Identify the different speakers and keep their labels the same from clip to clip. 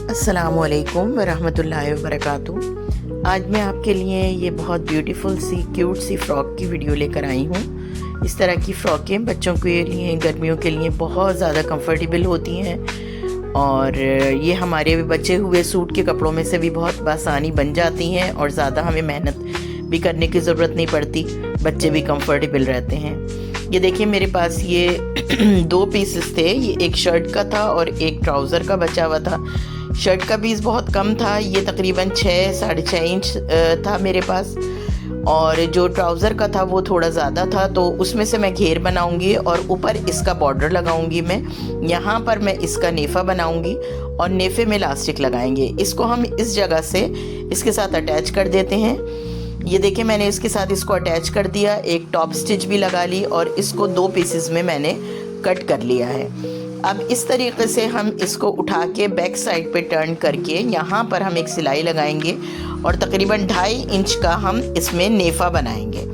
Speaker 1: अस्सलामुअलैकुम वरहमतुल्लाहि वबरकातुहू। आज मैं आपके लिए ये बहुत ब्यूटीफुल सी क्यूट सी फ़्रॉक की वीडियो लेकर आई हूँ। इस तरह की फ़्रॉकें बच्चों के लिए गर्मियों के लिए बहुत ज़्यादा कंफर्टेबल होती हैं और ये हमारे बचे हुए सूट के कपड़ों में से भी बहुत आसानी बन जाती हैं और ज़्यादा हमें मेहनत भी करने की ज़रूरत नहीं पड़ती, बच्चे भी कंफर्टेबल रहते हैं। ये देखिए मेरे पास ये दो पीसेस थे, ये एक शर्ट का था और एक ट्राउज़र का बचा हुआ था। शर्ट का पीस बहुत कम था, ये तकरीबन 6-6.5 इंच था मेरे पास, और जो ट्राउज़र का था वो थोड़ा ज़्यादा था, तो उसमें से मैं घेर बनाऊंगी और ऊपर इसका बॉर्डर लगाऊंगी। मैं यहाँ पर मैं इसका नेफ़ा बनाऊंगी और नेफ़े में इलास्टिक लगाएंगे। इसको हम इस जगह से इसके साथ अटैच कर देते हैं। ये देखिए मैंने इसके साथ इसको अटैच कर दिया, एक टॉप स्टिच भी लगा ली और इसको 2 पीसेस में मैंने कट कर लिया है। अब इस तरीके से हम इसको उठा के बैक साइड पे टर्न करके यहाँ पर हम एक सिलाई लगाएंगे और तकरीबन 2.5 इंच का हम इसमें नेफ़ा बनाएंगे।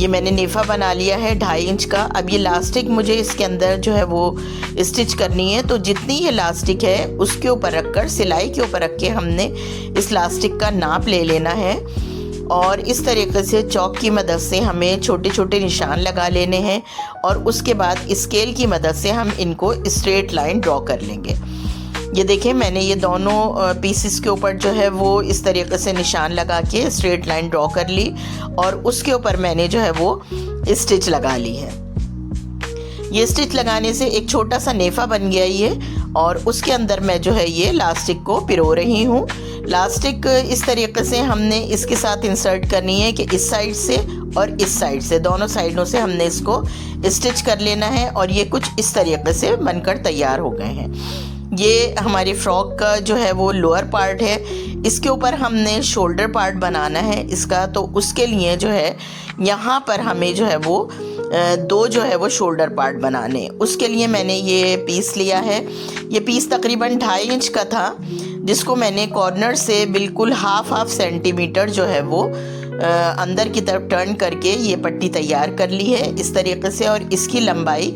Speaker 1: ये मैंने नेफ़ा बना लिया है 2.5 इंच का। अब ये लास्टिक मुझे इसके अंदर जो है वो स्टिच करनी है, तो जितनी ये लास्टिक है उसके ऊपर रख कर, सिलाई के ऊपर रख के हमने इस लास्टिक का नाप ले लेना है और इस तरीके से चॉक की मदद से हमें छोटे छोटे निशान लगा लेने हैं और उसके बाद स्केल की मदद से हम इनको स्ट्रेट लाइन ड्रॉ कर लेंगे। ये देखें मैंने ये दोनों पीसेस के ऊपर जो है वो इस तरीके से निशान लगा के स्ट्रेट लाइन ड्रॉ कर ली और उसके ऊपर मैंने जो है वो स्टिच लगा ली है। ये स्टिच लगाने से एक छोटा सा नेफ़ा बन गया ये, और उसके अंदर मैं जो है ये लास्टिक को पिरो रही हूँ। लास्टिक इस तरीके से हमने इसके साथ इंसर्ट करनी है कि इस साइड से और इस साइड से, दोनों साइडों से हमने इसको स्टिच कर लेना है और ये कुछ इस तरीके से बनकर तैयार हो गए हैं। ये हमारी फ्रॉक का जो है वो लोअर पार्ट है। इसके ऊपर हमने शोल्डर पार्ट बनाना है इसका, तो उसके लिए जो है यहाँ पर हमें जो है वो 2 जो है वो शोल्डर पार्ट बनाने। उसके लिए मैंने ये पीस लिया है। ये पीस तकरीबन 2.5 इंच का था, जिसको मैंने कॉर्नर से बिल्कुल हाफ सेंटीमीटर जो है वो अंदर की तरफ टर्न करके ये पट्टी तैयार कर ली है इस तरीके से, और इसकी लंबाई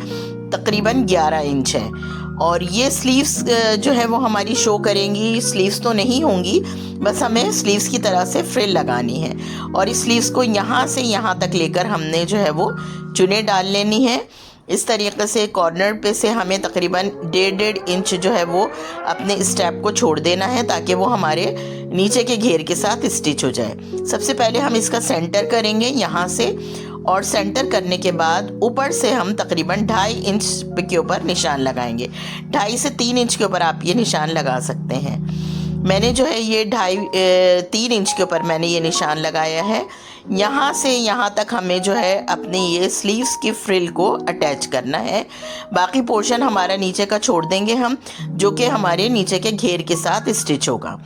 Speaker 1: तकरीबन 11 इंच है। और ये स्लीव्स जो है वो हमारी शो करेंगी, स्लीव्स तो नहीं होंगी, बस हमें स्लीव्स की तरह से फ्रिल लगानी है और इस स्लीव्स को यहाँ से यहाँ तक लेकर हमने जो है वो चुने डाल लेनी है। इस तरीके से कॉर्नर पे से हमें तकरीबन 1.5 इंच जो है वो अपने स्टेप को छोड़ देना है ताकि वो हमारे नीचे के घेर के साथ स्टिच हो जाए। सबसे पहले हम इसका सेंटर करेंगे यहाँ से, और सेंटर करने के बाद ऊपर से हम तकरीबन 2.5 इंच के ऊपर निशान लगाएंगे। 2.5 से 3 इंच के ऊपर आप ये निशान लगा सकते हैं। मैंने जो है ये 3 इंच के ऊपर मैंने ये निशान लगाया है। यहाँ से यहाँ तक हमें जो है अपनी ये स्लीव्स की फ्रिल को अटैच करना है। बाकी पोर्शन हमारा नीचे का छोड़ देंगे हम, जो कि हमारे नीचे के घेर के साथ स्टिच होगा।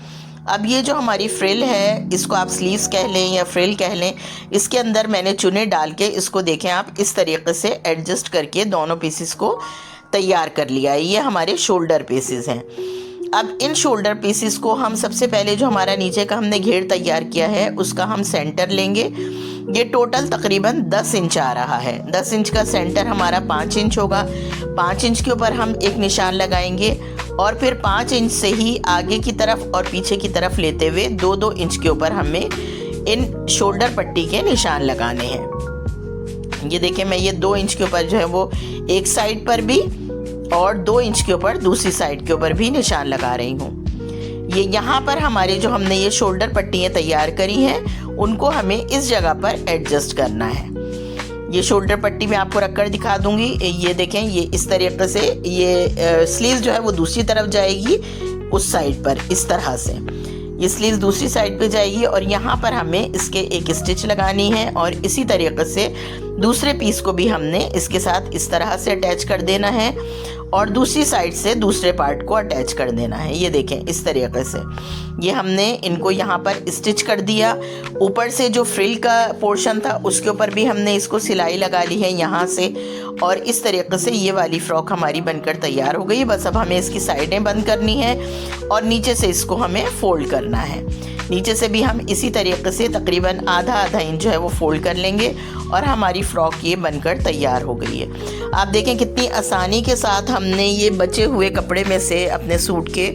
Speaker 1: अब ये जो हमारी फ्रिल है, इसको आप स्लीव्स कह लें या फ्रिल कह लें, इसके अंदर मैंने चुने डाल के इसको देखें आप इस तरीके से एडजस्ट करके दोनों पीसेस को तैयार कर लिया है। ये हमारे शोल्डर पीसेस हैं। अब इन शोल्डर पीसेस को हम सबसे पहले जो हमारा नीचे का हमने घेर तैयार किया है उसका हम सेंटर लेंगे। ये टोटल तकरीबन 10 इंच आ रहा है। 10 इंच का सेंटर हमारा 5 इंच होगा। 5 इंच के ऊपर हम एक निशान लगाएंगे और फिर 5 इंच से ही आगे की तरफ और पीछे की तरफ लेते हुए 2-2 इंच के ऊपर हमें इन शोल्डर पट्टी के निशान लगाने हैं। ये देखिए मैं ये 2 इंच के ऊपर जो है वो एक साइड पर भी और 2 इंच के ऊपर दूसरी साइड के ऊपर भी निशान लगा रही हूँ। ये यहाँ पर हमारे जो हमने ये शोल्डर पट्टियाँ तैयार करी हैं उनको हमें इस जगह पर एडजस्ट करना है। ये शोल्डर पट्टी मैं आपको रखकर दिखा दूंगी। ये देखें ये इस तरीके से ये स्लीव्स जो है वो दूसरी तरफ जाएगी उस साइड पर, इस तरह से ये स्लीव्स दूसरी साइड पे जाएगी और यहाँ पर हमें इसके एक स्टिच लगानी है और इसी तरीके से दूसरे पीस को भी हमने इसके साथ इस तरह से अटैच कर देना है और दूसरी साइड से दूसरे पार्ट को अटैच कर देना है। ये देखें इस तरीके से ये हमने इनको यहाँ पर स्टिच कर दिया। ऊपर से जो फ्रिल का पोर्शन था उसके ऊपर भी हमने इसको सिलाई लगा ली है यहाँ से, और इस तरीके से ये वाली फ़्रॉक हमारी बनकर तैयार हो गई। बस अब हमें इसकी साइडें बंद करनी है और नीचे से इसको हमें फोल्ड करना है। नीचे से भी हम इसी तरीके से तकरीबन आधा आधा इंच जो है वो फोल्ड कर लेंगे और हमारी फ़्रॉक ये बनकर तैयार हो गई है। आप देखें कितनी आसानी के साथ हमने ये बचे हुए कपड़े में से अपने सूट के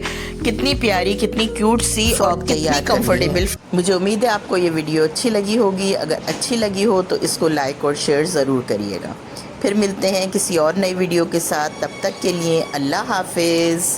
Speaker 1: कितनी प्यारी कितनी क्यूट सी फ्रॉक तैयार कंफर्टेबल। मुझे उम्मीद है आपको ये वीडियो अच्छी लगी होगी। अगर अच्छी लगी हो तो इसको लाइक और शेयर ज़रूर करिएगा। फिर मिलते हैं किसी और नई वीडियो के साथ, तब तक के लिए अल्लाह हाफिज़।